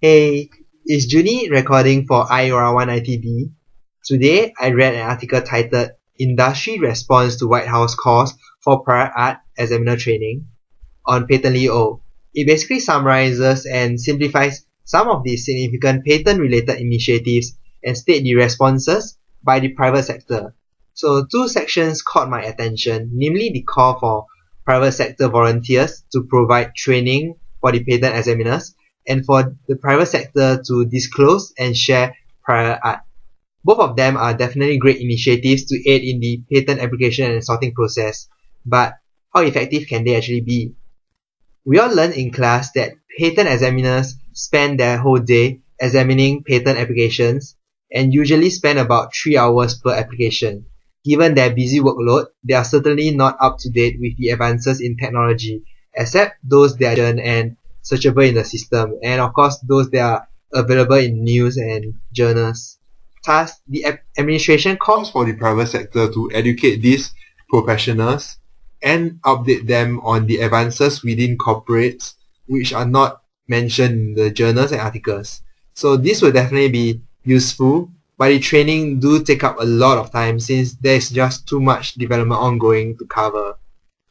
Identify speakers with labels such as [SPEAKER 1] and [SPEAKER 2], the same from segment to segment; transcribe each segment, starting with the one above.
[SPEAKER 1] Hey, it's Junie recording for IEOR 190B. Today, I read an article titled Industry Response to White House Calls for Prior Art Examiner Training on Patent.io. It basically summarizes and simplifies some of the significant patent-related initiatives and state the responses by the private sector. So two sections caught my attention, namely the call for private sector volunteers to provide training for the patent examiners and for the private sector to disclose and share prior art. Both of them are definitely great initiatives to aid in the patent application and sorting process, but how effective can they actually be? We all learned in class that patent examiners spend their whole day examining patent applications and usually spend about 3 hours per application. Given their busy workload, they are certainly not up to date with the advances in technology, except those that are and searchable in the system, and of course those that are available in news and journals. Thus, the administration calls for the private sector to educate these professionals and update them on the advances within corporates which are not mentioned in the journals and articles. So this will definitely be useful, but the training do take up a lot of time since there is just too much development ongoing to cover.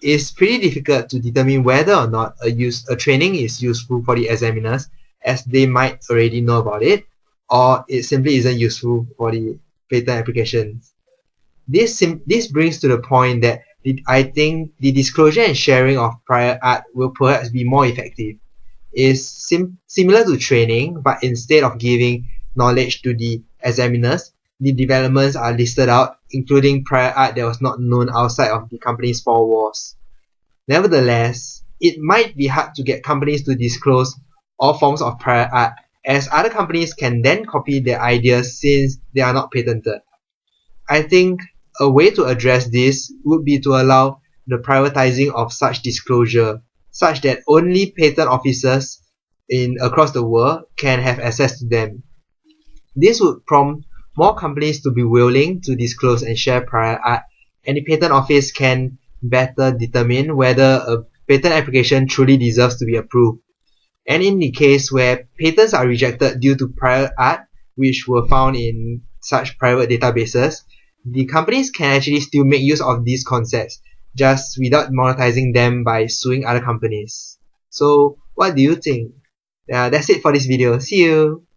[SPEAKER 1] It's pretty difficult to determine whether or not a training is useful for the examiners, as they might already know about it, or it simply isn't useful for the patent applications. This brings to the point that I think the disclosure and sharing of prior art will perhaps be more effective. It's similar to training, but instead of giving knowledge to the examiners, the developments are listed out, including prior art that was not known outside of the company's four walls. Nevertheless, it might be hard to get companies to disclose all forms of prior art, as other companies can then copy their ideas since they are not patented. I think a way to address this would be to allow the privatizing of such disclosure, such that only patent officers across the world can have access to them. This would prompt more companies to be willing to disclose and share prior art, and the patent office can better determine whether a patent application truly deserves to be approved. And in the case where patents are rejected due to prior art, which were found in such private databases, the companies can actually still make use of these concepts just without monetizing them by suing other companies. So what do you think? That's it for this video. See you!